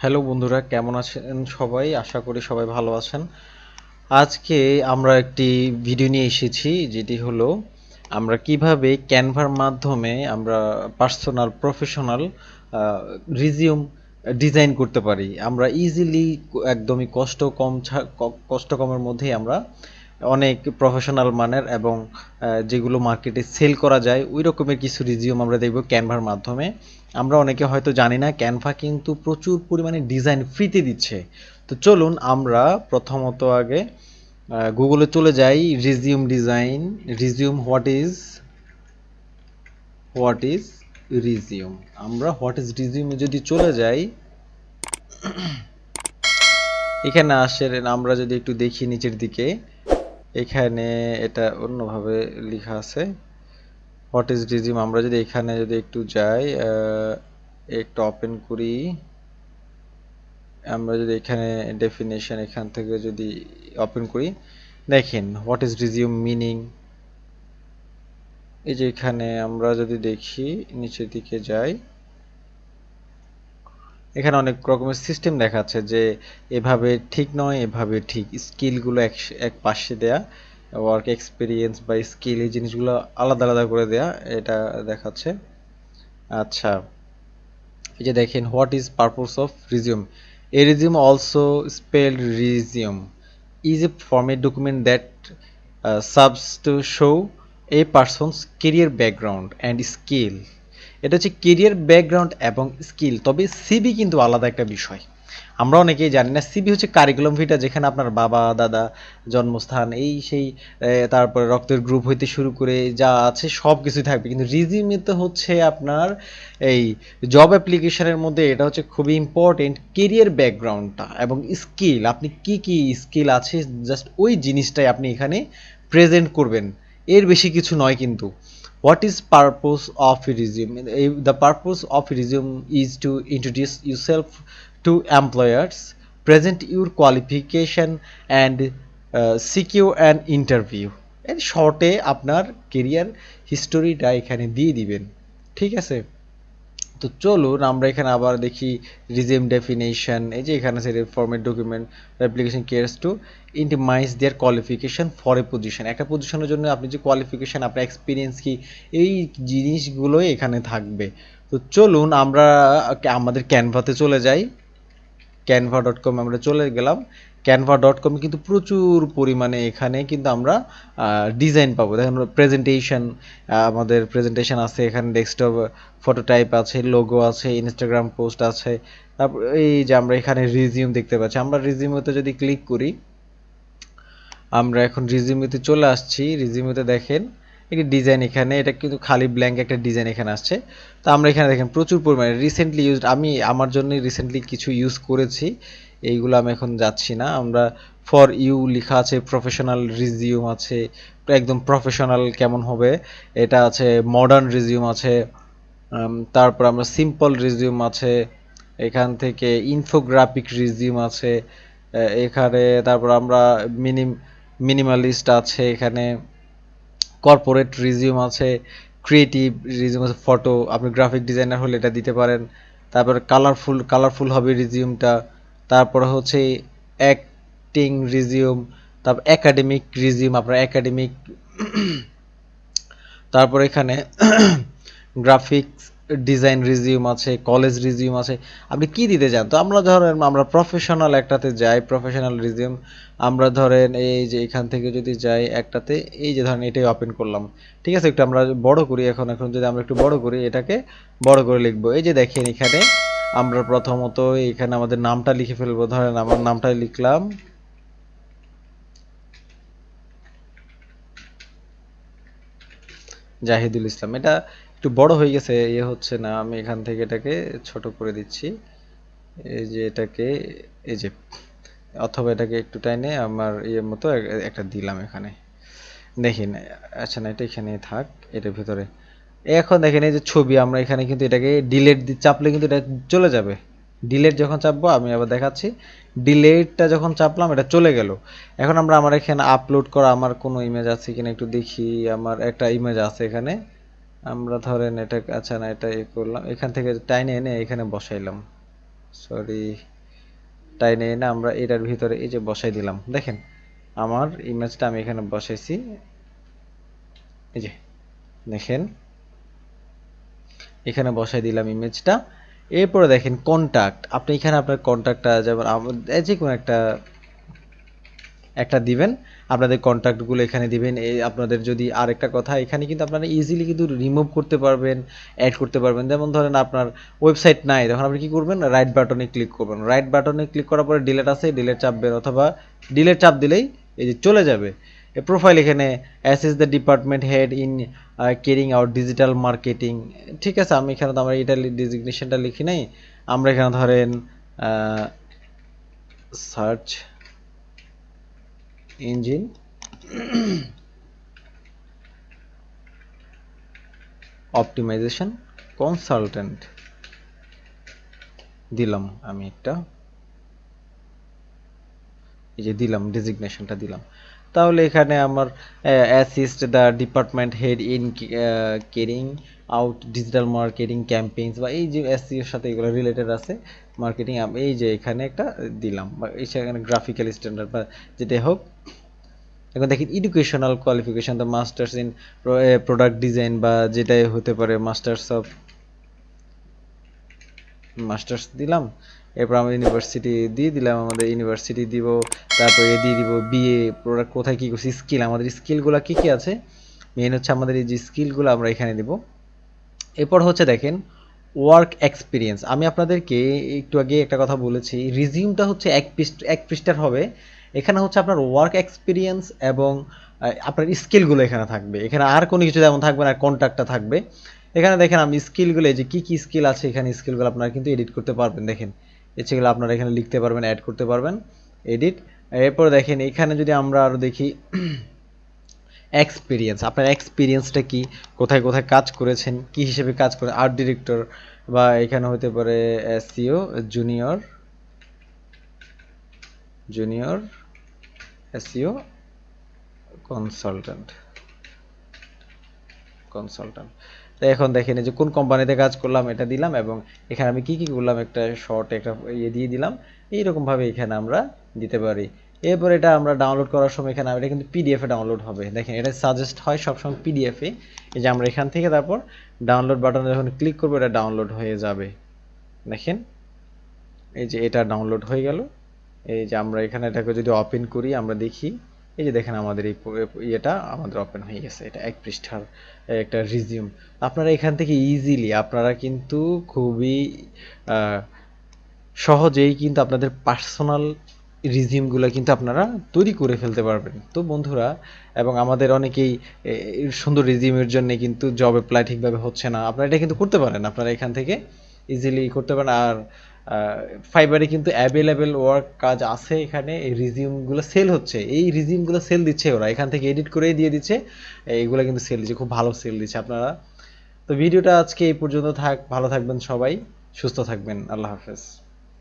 Hello বন্ধুরা, কেমন আছেন সবাই? আশা করি সবাই ভালো আছেন। আজকে আমরা একটি ভিডিও নিয়ে এসেছি, যেটি হলো আমরা কিভাবে ক্যানভার মাধ্যমে আমরা পার্সোনাল প্রফেশনাল রিজিউম ডিজাইন করতে পারি। আমরা ইজিলি একদমই কষ্ট কমের মধ্যেই আমরা অনেক প্রফেশনাল মানের এবং যেগুলো মার্কেটে সেল করা যায় ওই রকমের কিছু রিজিউম আমরা দেখব ক্যানভার মাধ্যমে। আমরা অনেকে হয়তো জানি না ক্যানভা কিন্তু প্রচুর পরিমাণে ডিজাইন ফ্রিতে দিচ্ছে। তো চলুন আমরা প্রথমত আগে গুগলে চলে যাই। Resume design, resume what is resume. আমরা হোয়াট ইজ রিজিউমে যদি চলে যাই, এখানে আসেন। আমরা যদি একটু দেখি নিচের দিকে, এখানে এটা অন্যভাবে লেখা আছে হোয়াট ইজ রিজিউম। আমরা যদি এখানে যদি একটু যাই, একটু ওপেন করি, আমরা যদি এখানে ডেফিনেশন এখান থেকে যদি ওপেন করি, দেখেন হোয়াট ইজ রিজিউম মিনিং। এই যে এখানে আমরা যদি দেখি নিচের দিকে যাই, এখানে অনেক রকমের সিস্টেম দেখাচ্ছে যে এভাবে ঠিক নয়, এভাবে ঠিক। স্কিলগুলো এক পাশে দেয়া, ওয়ার্ক এক্সপিরিয়েন্স বা স্কিল এই জিনিসগুলো আলাদা আলাদা করে দেয়া, এটা দেখাচ্ছে। আচ্ছা, এই যে দেখেন what is purpose of resume. A resume also spelled resume is a format document that serves to show a person's career background and skill. এটা হচ্ছে কেরিয়ার ব্যাকগ্রাউন্ড এবং স্কিল। তবে সিবি কিন্তু আলাদা একটা বিষয়, আমরা অনেকেই জানি না। সিবি হচ্ছে কারিকুলাম ভিটা, যেখানে আপনার বাবা দাদা জন্মস্থান এই সেই তারপরে রক্তের গ্রুপ হইতে শুরু করে যা আছে সব কিছুই থাকবে। কিন্তু রিজিউমে তো হচ্ছে আপনার এই জব অ্যাপ্লিকেশনের মধ্যে এটা হচ্ছে খুবই ইম্পর্টেন্ট, কেরিয়ার ব্যাকগ্রাউন্ডটা এবং স্কিল। আপনি কি কি স্কিল আছে জাস্ট ওই জিনিসটাই আপনি এখানে প্রেজেন্ট করবেন, এর বেশি কিছু নয় কিন্তু। What is purpose of a resume? The purpose of a resume is to introduce yourself to employers, present your qualification and secure an interview. এর শর্টে আপনার কেরিয়ার হিস্টোরিটা এখানে দিয়ে দিবেন, ঠিক আছে? তো চলুন আমরা এখানে আবার দেখি রিজিউম ডেফিনেশন। এই যে এখানে আছে format document application cares to intimate their qualification for a position. একটা পজিশনের জন্য আপনি যে কোয়ালিফিকেশন, আপনার এক্সপিরিয়েন্স কি, এই জিনিসগুলোই এখানে থাকবে। তো চলুন আমরা আমাদের ক্যানভাতে চলে যাই। canva.com আমরা চলে গেলাম। canva.com কিন্তু প্রচুর পরিমাণে এখানে কিন্তু আমরা ডিজাইন পাবো। দেখেন প্রেজেন্টেশন, আমাদের প্রেজেন্টেশন আছে এখানে, ডেস্কটপ ফটো টাইপ আছে, লোগো আছে, ইনস্টাগ্রাম পোস্ট আছে। তারপর এই যে আমরা এখানে রিজিউম দেখতে পাচ্ছি। আমরা রিজিউমেতে যদি ক্লিক করি, আমরা এখন রিজিউমেতে চলে আসছি। রিজিউমেতে দেখেন একটি ডিজাইন, এখানে এটা কিন্তু খালি ব্ল্যাঙ্ক একটা ডিজাইন এখানে আসছে। তো আমরা এখানে দেখেন প্রচুর পরিমাণে রিসেন্টলি ইউজড, আমি আমার জন্য রিসেন্টলি কিছু ইউজ করেছি, এইগুলো আমি এখন যাচ্ছি না। আমরা ফর ইউ লেখা আছে, প্রফেশনাল রিজিউম আছে, একদম প্রফেশনাল কেমন হবে এটা আছে, মডার্ন রিজিউম আছে, তারপর আমরা সিম্পল রিজিউম আছে, এখান থেকে ইনফোগ্রাফিক রিজিউম আছে এখানে, তারপর আমরা মিনিমালিস্ট আছে এখানে, কর্পোরেট রিজিউম আছে, ক্রিয়েটিভ রিজিউম আছে, ফটো, আপনি গ্রাফিক ডিজাইনার হলে এটা দিতে পারেন। তারপর কালারফুল হবে রিজিউমটা। তারপর হচ্ছে অ্যাক্টিং রিজিউম, তারপর একাডেমিক রিজিউম, আপনার একাডেমিক। তারপর এখানে গ্রাফিক্স ডিজাইন রিজিউম আছে, কলেজ রিজিউম আছে, আপনি কি দিতে চান। তো আমরা ধরেন আমরা প্রফেশনাল একটাতে যাই, প্রফেশনাল রিজিউম। আমরা ধরেন এই যে এখান থেকে যদি যাই একটাতে, এই যে ধরেন এটাই ওপেন করলাম, ঠিক আছে? একটু আমরা বড় করি, এখন যদি আমরা একটু বড় করি, এটাকে বড় করে লিখবো। এই যে দেখেন এখানে আমরা প্রথমত এখানে আমাদের নামটা লিখে ফেলবো। ধরেন আমার নামটাই লিখলাম, জাহিদুল ইসলাম। এটা একটু বড় হয়ে গেছে, হচ্ছে না, আমি এখান থেকে এটাকে ছোট করে দিচ্ছি। এই যে এটাকে, এই যে, অথবা এটাকে একটু টাইনে আমার মতো একটা দিলাম এখানে, দেখেন। আচ্ছা না, এটা এখানে থাক, এটার ভিতরে। এখন দেখেন এই যে ছবি, আমরা এখানে কিন্তু এটাকে ডিলেট চাপলে কিন্তু এটা চলে যাবে। ডিলেট যখন চাপবো, আমি আবার দেখাচ্ছি, ডিলেটটা যখন চাপলাম এটা চলে গেল। এখন আমার এখানে আপলোড করা আমার কোনো ইমেজ আছে কিনা একটু দেখি। আমার একটা ইমেজ আছে এখানে, আমরা ধরেন এটা, আচ্ছা না, এটা করলাম, এখান থেকে টাইনে এনে এখানে বসাইলাম, সরি। টাইনে এনে আমরা এটার ভিতরে এই যে বসাই দিলাম। দেখেন আমার ইমেজটা আমি এখানে বসাইছি, এই যে দেখেন এখানে বসাই দিলাম ইমেজটা। এরপরে দেখেন কন্টাক্ট, আপনি এখানে আপনার কন্টাক্টটা যেমন যে কোনো একটা একটা দিবেন, আপনাদের কন্ট্যাক্টগুলো এখানে দিবেন। এই আপনাদের যদি আরেকটা কথা, এখানে কিন্তু আপনারা ইজিলি কিন্তু রিমুভ করতে পারবেন, অ্যাড করতে পারবেন। যেমন ধরেন আপনার ওয়েবসাইট নাই, তখন আপনি কি করবেন, রাইট বাটনে ক্লিক করবেন। রাইট বাটনে ক্লিক করার পরে ডিলেট আছে, ডিলেট চাপবেন, অথবা ডিলেট চাপ দিলেই এই যে চলে যাবে। প্রোফাইল এখানে অ্যাসিস the department head in carrying out digital marketing. ঠিক আছে, আমি এখানে তো আমরা এটা ডিজিগনেশনটা লিখি নাই, আমরা এখানে ধরেন সার্চ ইঞ্জিন অপটিমাইজেশন কনসালটেন্ট দিলাম। আমি একটা এই যে দিলাম, ডেজিগনেশনটা দিলাম। তাহলে এখানে আমার assist the department head in carrying out digital marketing campaigns, বা এই যে এসইওর সাথে এগুলো রিলেটেড আছে মার্কেটিং, এই যে এখানে একটা দিলাম, বা এই সেখানে গ্রাফিক্যাল স্ট্যান্ডার্ড বা যেটাই হোক। এখন দেখেন educational qualification, the masters in product design, বা যেটাই হতে পারে মাস্টার্স দিলাম। এরপর আমরা ইউনিভার্সিটি দিয়ে দিলাম, আমাদের ইউনিভার্সিটি দিব। তারপরে দিয়ে দিব বিএ, প্রোডাক্ট কোথায় কী করছি, স্কিল, আমাদের স্কিলগুলো কী কী আছে, মেন হচ্ছে আমাদের এই যে স্কিলগুলো আমরা এখানে দিব। এরপর হচ্ছে দেখেন ওয়ার্ক এক্সপিরিয়েন্স। আমি আপনাদেরকে একটু আগে একটা কথা বলেছি, রিজিউমটা হচ্ছে এক পৃষ্ঠার হবে। এখানে হচ্ছে আপনার ওয়ার্ক এক্সপিরিয়েন্স এবং আপনার স্কিলগুলো এখানে থাকবে। এখানে আর কোনো কিছু যেমন থাকবে না, কন্ট্যাক্টটা থাকবে। এখানে দেখেন আমি স্কিলগুলো, যে কী কী স্কিল আছে এখানে, স্কিলগুলো আপনারা কিন্তু এডিট করতে পারবেন। দেখেন সেগুলো আপনারা এখানে লিখতে পারবেন, অ্যাড করতে পারবেন, এডিট। এরপর দেখেন এখানে যদি আমরা আরও দেখি এক্সপিরিয়েন্স, আপনার এক্সপিরিয়েন্সটা কি, কোথায় কোথায় কাজ করেছেন, কি হিসেবে কাজ করে, আর্ট ডিরেক্টর, বা এখানে হতে পারে SEO junior junior SEO consultant consultant. তো এখন দেখেন এই যে কোন কোম্পানিতে কাজ করলাম এটা দিলাম, এবং এখানে আমি কি কি করলাম একটা শর্ট একটা ইয়ে দিয়ে দিলাম। এইরকমভাবে এখানে আমরা দিতে পারি। এরপর এটা আমরা ডাউনলোড করার সময় এখানে এটা কিন্তু পিডিএফে ডাউনলোড হবে। দেখেন এটা সাজেস্ট হয় সবসময় পিডিএফে। এই যে আমরা এখান থেকে তারপর ডাউনলোড বাটনে যখন ক্লিক করবো এটা ডাউনলোড হয়ে যাবে। দেখেন এই যে এটা ডাউনলোড হয়ে গেল। এই যে আমরা এখানে এটাকে যদি ওপেন করি, আমরা দেখি এই যে দেখেন আমাদের এই ইয়েটা আমাদের ওপেন হয়ে গেছে। এটা এক পৃষ্ঠার একটা রিজিউম। আপনারা এখান থেকে ইজিলি আপনারা কিন্তু খুবই সহজেই কিন্তু আপনাদের পার্সোনাল রিজিউমগুলো কিন্তু আপনারা তৈরি করে ফেলতে পারবেন। তো বন্ধুরা, এবং আমাদের অনেকেই সুন্দর রিজিউমের জন্য কিন্তু জব অ্যাপ্লাই ঠিকভাবে হচ্ছে না, আপনারা এটা কিন্তু করতে পারেন, আপনারা এখান থেকে ইজিলি করতে পারেন। আর ফাইবারে কিন্তু অ্যাভেলেবেল ওয়ার্ক কাজ আছে, এখানে এই রিজিউমগুলো সেল হচ্ছে, এই রিজিউমগুলো সেল দিচ্ছে ওরা, এখান থেকে এডিট করেই দিয়ে দিচ্ছে, এইগুলো কিন্তু সেল দিচ্ছে, খুব ভালো সেল দিচ্ছে আপনারা। তো ভিডিওটা আজকে এই পর্যন্ত থাক, ভালো থাকবেন সবাই, সুস্থ থাকবেন, আল্লাহ হাফেজ।